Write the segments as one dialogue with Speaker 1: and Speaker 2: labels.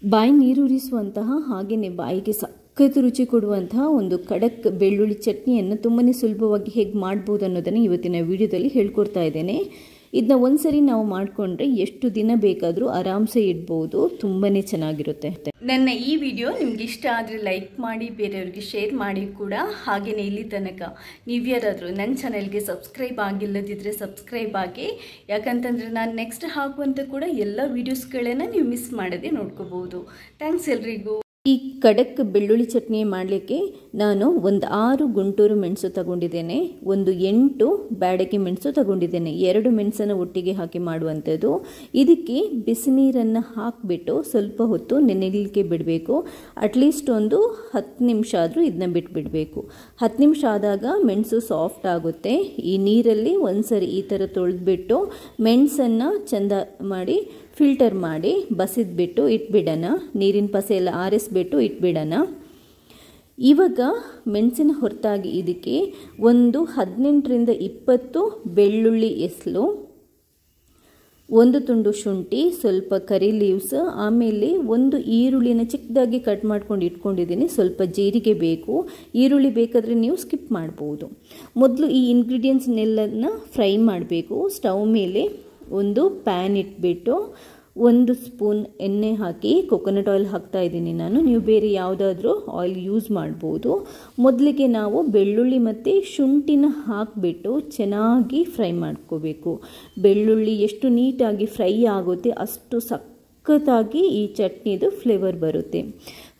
Speaker 1: ಬಾಯಿ ನೀರೂರಿಸುವಂತಹ ಹಾಗೆಯೇ ಬಾಯಿಗೆ ಸಖತ್ ರುಚಿ ಕೊಡುವಂತಹ ಒಂದು ಖಡಕ್ ಬೆಳ್ಳುಳ್ಳಿ ಚಟ್ನಿಯನ್ನು ತುಂಬಾ ಸುಲಭವಾಗಿ ಹೇಗೆ ಮಾಡ್ಬೋದು ಅನ್ನೋದನ್ನು ಇವತ್ತಿನ ವಿಡಿಯೋದಲ್ಲಿ ಹೇಳ್ಕೊಡ್ತಾ ಇದ್ದೇನೆ. ಇದನ್ನ ಒಂದ್ಸರಿ ನಾವು ಮಾಡಿಕೊಂಡ್ರೆ ಎಷ್ಟು ದಿನ ಬೇಕಾದರೂ ಆರಾಮ್ಸೆ ಇಡ್ಬೋದು, ತುಂಬಾ ಚೆನ್ನಾಗಿರುತ್ತೆ. ನನ್ನ ಈ ವಿಡಿಯೋ ನಿಮ್ಗೆ ಇಷ್ಟ ಆದರೆ ಲೈಕ್ ಮಾಡಿ, ಬೇರೆಯವ್ರಿಗೆ ಶೇರ್ ಮಾಡಿ ಕೂಡ. ಹಾಗೆಯೇ ಇಲ್ಲಿ ತನಕ ನೀವು ಯಾರಾದರೂ ನನ್ನ ಚಾನೆಲ್ಗೆ ಸಬ್ಸ್ಕ್ರೈಬ್ ಆಗಿಲ್ಲದಿದ್ದರೆ ಸಬ್ಸ್ಕ್ರೈಬ್ ಆಗಿ, ಯಾಕಂತಂದರೆ ನಾನು ನೆಕ್ಸ್ಟ್ ಹಾಕುವಂಥ ಕೂಡ ಎಲ್ಲ ವೀಡಿಯೋಸ್ಗಳನ್ನು ನೀವು ಮಿಸ್ ಮಾಡದೆ ನೋಡ್ಕೋಬೋದು. ಥ್ಯಾಂಕ್ಸ್ ಎಲ್ರಿಗೂ. ಈ ಖಡಕ್ ಬೆಳ್ಳುಳ್ಳಿ ಚಟ್ನಿ ಮಾಡಲಿಕ್ಕೆ ನಾನು ಒಂದು 6 ಗುಂಟೂರು ಮೆಣಸು ತಗೊಂಡಿದ್ದೇನೆ, ಒಂದು 8 ಬ್ಯಾಡಗಿ ಮೆಣಸು ತಗೊಂಡಿದ್ದೇನೆ, 2 ಮೆಣಸನ್ನು ಒಟ್ಟಿಗೆ ಹಾಕಿ ಮಾಡುವಂಥದ್ದು. ಇದಕ್ಕೆ ಬಿಸಿ ನೀರನ್ನು ಹಾಕಿಬಿಟ್ಟು ಸ್ವಲ್ಪ ಹೊತ್ತು ನೆನೆಯಲಿಕ್ಕೆ ಬಿಡಬೇಕು. ಅಟ್ಲೀಸ್ಟ್ ಒಂದು 10 ನಿಮಿಷ ಆದರೂ ಇದನ್ನ ಬಿಟ್ಬಿಡಬೇಕು. 10 ನಿಮಿಷ ಆದಾಗ ಮೆಣಸು ಸಾಫ್ಟ್ ಆಗುತ್ತೆ. ಈ ನೀರಲ್ಲಿ ಒಂದ್ಸರಿ ಈ ಥರ ತೊಳೆದ್ಬಿಟ್ಟು ಮೆಣಸನ್ನು ಚೆಂದ ಮಾಡಿ ಫಿಲ್ಟರ್ ಮಾಡಿ ಬಸಿದ್ಬಿಟ್ಟು ಇಟ್ಬಿಡೋಣ. ನೀರಿನ ಪಸೆ ಎಲ್ಲ ಆರಿಸ್ಬಿಟ್ಟು ಇಟ್ಬಿಡೋಣ. ಇವಾಗ ಮೆಣಸಿನ ಹೊರತಾಗಿ ಇದಕ್ಕೆ ಒಂದು 18ರಿಂದ 20 ಬೆಳ್ಳುಳ್ಳಿ ಎಸ್ಲು, 1 ತುಂಡು ಶುಂಠಿ, ಸ್ವಲ್ಪ ಕರಿ ಲೀವ್ಸ್, ಆಮೇಲೆ ಒಂದು ಈರುಳ್ಳಿನ ಚಿಕ್ಕದಾಗಿ ಕಟ್ ಮಾಡ್ಕೊಂಡು ಇಟ್ಕೊಂಡಿದ್ದೀನಿ. ಸ್ವಲ್ಪ ಜೀರಿಗೆ ಬೇಕು. ಈರುಳ್ಳಿ ಬೇಕಾದರೆ ನೀವು ಸ್ಕಿಪ್ ಮಾಡ್ಬೋದು. ಮೊದಲು ಈ ಇಂಗ್ರೀಡಿಯೆಂಟ್ಸ್ನೆಲ್ಲನ ಫ್ರೈ ಮಾಡಬೇಕು. ಸ್ಟವ್ ಮೇಲೆ ಒಂದು ಪ್ಯಾನ್ ಇಟ್ಬಿಟ್ಟು 1 ಸ್ಪೂನ್ ಎಣ್ಣೆ ಹಾಕಿ, ಕೊಕೊನಟ್ ಆಯಿಲ್ ಹಾಕ್ತಾ ಇದ್ದೀನಿ ನಾನು. ನೀವು ಬೇರೆ ಯಾವುದಾದ್ರೂ ಆಯಿಲ್ ಯೂಸ್ ಮಾಡ್ಬೋದು. ಮೊದಲಿಗೆ ನಾವು ಬೆಳ್ಳುಳ್ಳಿ ಮತ್ತು ಶುಂಠಿನ ಹಾಕಿಬಿಟ್ಟು ಚೆನ್ನಾಗಿ ಫ್ರೈ ಮಾಡ್ಕೋಬೇಕು. ಬೆಳ್ಳುಳ್ಳಿ ಎಷ್ಟು ನೀಟಾಗಿ ಫ್ರೈ ಆಗುತ್ತೆ ಅಷ್ಟು ಸಖತ್ತಾಗಿ ಈ ಚಟ್ನಿದು ಫ್ಲೇವರ್ ಬರುತ್ತೆ.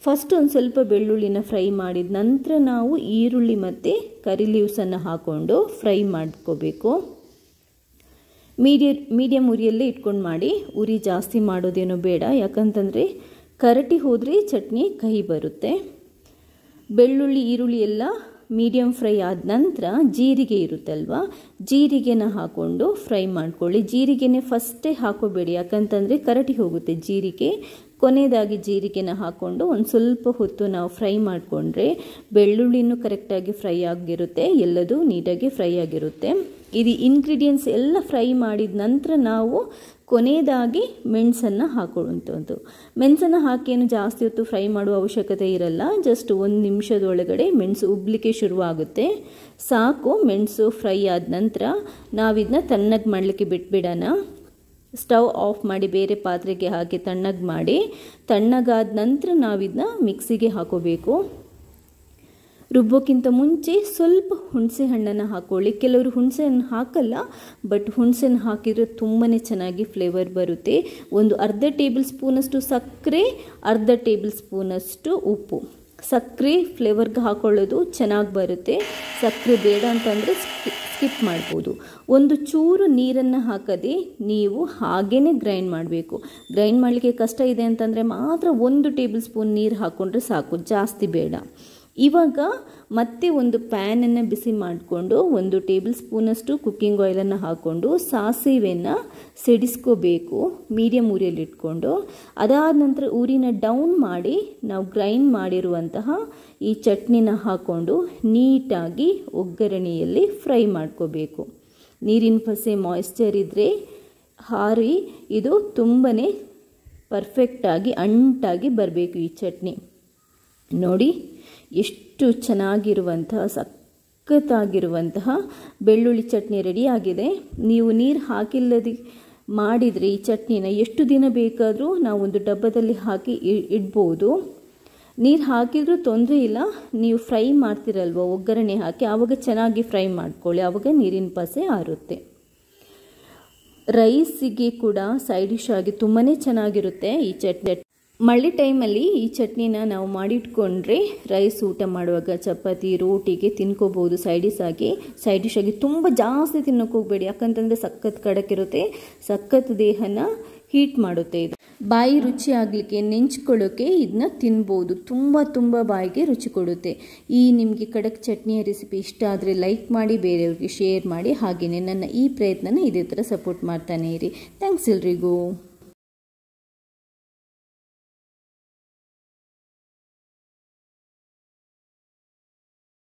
Speaker 1: ಫಸ್ಟ್ ಒಂದು ಸ್ವಲ್ಪ ಬೆಳ್ಳುಳ್ಳಿನ ಫ್ರೈ ಮಾಡಿದ ನಂತರ ನಾವು ಈರುಳ್ಳಿ ಮತ್ತು ಕರಿ ಲೀವ್ಸನ್ನು ಹಾಕ್ಕೊಂಡು ಫ್ರೈ ಮಾಡ್ಕೋಬೇಕು. ಮೀಡಿಯಮ್ ಉರಿಯಲ್ಲೇ ಇಟ್ಕೊಂಡು ಮಾಡಿ, ಉರಿ ಜಾಸ್ತಿ ಮಾಡೋದೇನೋ ಬೇಡ, ಯಾಕಂತಂದರೆ ಕರಟಿ ಹೋದರೆ ಚಟ್ನಿ ಕಹಿ ಬರುತ್ತೆ. ಬೆಳ್ಳುಳ್ಳಿ ಈರುಳ್ಳಿ ಎಲ್ಲ ಮೀಡಿಯಮ್ ಫ್ರೈ ಆದ ನಂತರ ಜೀರಿಗೆ ಇರುತ್ತಲ್ವ, ಜೀರಿಗೆನ ಹಾಕ್ಕೊಂಡು ಫ್ರೈ ಮಾಡ್ಕೊಳ್ಳಿ. ಜೀರಿಗೆನೇ ಫಸ್ಟೇ ಹಾಕೋಬೇಡಿ, ಯಾಕಂತಂದರೆ ಕರಟಿ ಹೋಗುತ್ತೆ ಜೀರಿಗೆ. ಕೊನೆಯದಾಗಿ ಜೀರಿಗೆನ ಹಾಕ್ಕೊಂಡು ಒಂದು ಸ್ವಲ್ಪ ಹೊತ್ತು ನಾವು ಫ್ರೈ ಮಾಡಿಕೊಂಡ್ರೆ ಬೆಳ್ಳುಳ್ಳಿನೂ ಕರೆಕ್ಟಾಗಿ ಫ್ರೈ ಆಗಿರುತ್ತೆ, ಎಲ್ಲದೂ ನೀಟಾಗಿ ಫ್ರೈ ಆಗಿರುತ್ತೆ. ಇದು ಇಂಗ್ರೀಡಿಯೆಂಟ್ಸ್ ಎಲ್ಲ ಫ್ರೈ ಮಾಡಿದ ನಂತರ ನಾವು ಕೊನೆಯದಾಗಿ ಮೆಣಸನ್ನು ಹಾಕೊಳ್ಳುವಂಥದ್ದು. ಮೆಣಸನ್ನು ಹಾಕೇನು ಜಾಸ್ತಿ ಹೊತ್ತು ಫ್ರೈ ಮಾಡುವ ಅವಶ್ಯಕತೆ ಇರಲ್ಲ. ಜಸ್ಟ್ 1 ನಿಮಿಷದೊಳಗಡೆ ಮೆಣಸು ಉಬ್ಬಲಿಕ್ಕೆ ಶುರುವಾಗುತ್ತೆ, ಸಾಕು. ಮೆಣಸು ಫ್ರೈ ಆದ ನಂತರ ನಾವಿದನ್ನ ತಣ್ಣಗೆ ಮಾಡಲಿಕ್ಕೆ ಬಿಟ್ಬಿಡೋಣ. ಸ್ಟವ್ ಆಫ್ ಮಾಡಿ ಬೇರೆ ಪಾತ್ರೆಗೆ ಹಾಕಿ ತಣ್ಣಗೆ ಮಾಡಿ, ತಣ್ಣಗಾದ ನಂತರ ನಾವಿದನ್ನ ಮಿಕ್ಸಿಗೆ ಹಾಕೋಬೇಕು. ರುಬ್ಬೋಕ್ಕಿಂತ ಮುಂಚೆ ಸ್ವಲ್ಪ ಹುಣಸೆ ಹಣ್ಣನ್ನು ಹಾಕ್ಕೊಳ್ಳಿ. ಕೆಲವರು ಹುಣಸೆ ಹಣ್ಣು ಹಾಕಲ್ಲ, ಬಟ್ ಹುಣಸೆನ ಹಾಕಿದರೆ ತುಂಬಾ ಚೆನ್ನಾಗಿ ಫ್ಲೇವರ್ ಬರುತ್ತೆ. ಒಂದು ಅರ್ಧ ಟೇಬಲ್ ಸ್ಪೂನಷ್ಟು ಸಕ್ಕರೆ, ಅರ್ಧ ಟೇಬಲ್ ಸ್ಪೂನಷ್ಟು ಉಪ್ಪು. ಸಕ್ಕರೆ ಫ್ಲೇವರ್ಗೆ ಹಾಕೊಳ್ಳೋದು ಚೆನ್ನಾಗಿ ಬರುತ್ತೆ. ಸಕ್ಕರೆ ಬೇಡ ಅಂತಂದರೆ ಸ್ಕಿಪ್ ಮಾಡ್ಬೋದು. ಒಂದು ಚೂರು ನೀರನ್ನು ಹಾಕದೆ ನೀವು ಹಾಗೇ ಗ್ರೈಂಡ್ ಮಾಡಬೇಕು. ಗ್ರೈಂಡ್ ಮಾಡಲಿಕ್ಕೆ ಕಷ್ಟ ಇದೆ ಅಂತಂದರೆ ಮಾತ್ರ 1 ಟೇಬಲ್ ಸ್ಪೂನ್ ನೀರು ಹಾಕ್ಕೊಂಡ್ರೆ ಸಾಕು, ಜಾಸ್ತಿ ಬೇಡ. ಇವಾಗ ಮತ್ತೆ ಒಂದು ಪ್ಯಾನನ್ನು ಬಿಸಿ ಮಾಡಿಕೊಂಡು 1 ಟೇಬಲ್ ಸ್ಪೂನಷ್ಟು ಕುಕ್ಕಿಂಗ್ ಆಯಿಲನ್ನು ಹಾಕ್ಕೊಂಡು ಸಾಸಿವೆನ ಸಿಡಿಸ್ಕೋಬೇಕು ಮೀಡಿಯಮ್ ಉರಿಯಲ್ಲಿ ಇಟ್ಕೊಂಡು. ಅದಾದ ನಂತರ ಉರಿನ ಡೌನ್ ಮಾಡಿ ನಾವು ಗ್ರೈಂಡ್ ಮಾಡಿರುವಂತಹ ಈ ಚಟ್ನಿನ ಹಾಕ್ಕೊಂಡು ನೀಟಾಗಿ ಒಗ್ಗರಣೆಯಲ್ಲಿ ಫ್ರೈ ಮಾಡ್ಕೋಬೇಕು. ನೀರಿನ ಪಸೆ ಮಾಯಿಶ್ಚರ್ ಇದ್ದರೆ ಹಾರಿ ಇದು ತುಂಬಾ ಪರ್ಫೆಕ್ಟಾಗಿ ಅಂಟಾಗಿ ಬರಬೇಕು ಈ ಚಟ್ನಿ. ನೋಡಿ ಎಷ್ಟು ಚೆನ್ನಾಗಿರುವಂತಹ ಸಖತ್ತಾಗಿರುವಂತಹ ಬೆಳ್ಳುಳ್ಳಿ ಚಟ್ನಿ ರೆಡಿ ಆಗಿದೆ. ನೀವು ನೀರು ಹಾಕಿಲ್ಲದೆ ಮಾಡಿದರೆ ಈ ಚಟ್ನಿನ ಎಷ್ಟು ದಿನ ಬೇಕಾದರೂ ನಾವು ಒಂದು ಡಬ್ಬದಲ್ಲಿ ಹಾಕಿ ಇಡ್ಬೋದು. ನೀರು ಹಾಕಿದ್ರೂ ತೊಂದರೆ ಇಲ್ಲ. ನೀವು ಫ್ರೈ ಮಾಡ್ತಿರಲ್ವ ಒಗ್ಗರಣೆ ಹಾಕಿ, ಆವಾಗ ಚೆನ್ನಾಗಿ ಫ್ರೈ ಮಾಡ್ಕೊಳ್ಳಿ, ಆವಾಗ ನೀರಿನ ಪಸೆ ಆರುತ್ತೆ. ರೈಸಿಗೆ ಕೂಡ ಸೈಡ್ ಡಿಶ್ ಆಗಿ ತುಂಬಾ ಚೆನ್ನಾಗಿರುತ್ತೆ ಈ ಚಟ್ನಿ. ಮಳೆ ಟೈಮಲ್ಲಿ ಈ ಚಟ್ನಿನ ನಾವು ಮಾಡಿಟ್ಕೊಂಡ್ರೆ ರೈಸ್ ಊಟ ಮಾಡುವಾಗ ಚಪಾತಿ ರೋಟಿಗೆ ತಿನ್ಕೋಬೋದು ಸೈಡ್ ಡಿಶ್ ಆಗಿ. ತುಂಬ ಜಾಸ್ತಿ ತಿನ್ನೋಕೆ ಹೋಗಬೇಡಿ, ಯಾಕಂತಂದರೆ ಸಖತ್ ಕಡಕಿರುತ್ತೆ, ಸಖತ್ ದೇಹನ ಹೀಟ್ ಮಾಡುತ್ತೆ. ಇದು ಬಾಯಿ ರುಚಿ ಆಗಲಿಕ್ಕೆ ನೆಂಚ್ಕೊಳ್ಳೋಕ್ಕೆ ಇದನ್ನ ತಿನ್ಬೋದು. ತುಂಬ ಬಾಯಿಗೆ ರುಚಿ ಕೊಡುತ್ತೆ. ಈ ನಿಮಗೆ ಖಡಕ್ ಚಟ್ನಿಯ ರೆಸಿಪಿ ಇಷ್ಟ ಆದರೆ ಲೈಕ್ ಮಾಡಿ, ಬೇರೆಯವ್ರಿಗೆ ಶೇರ್ ಮಾಡಿ. ಹಾಗೆಯೇ ನನ್ನ ಈ ಪ್ರಯತ್ನನ ಇದೇ ಥರ ಸಪೋರ್ಟ್ ಮಾಡ್ತಾನೆ ಇರಿ. ಥ್ಯಾಂಕ್ಸ್ ಎಲ್ರಿಗೂ.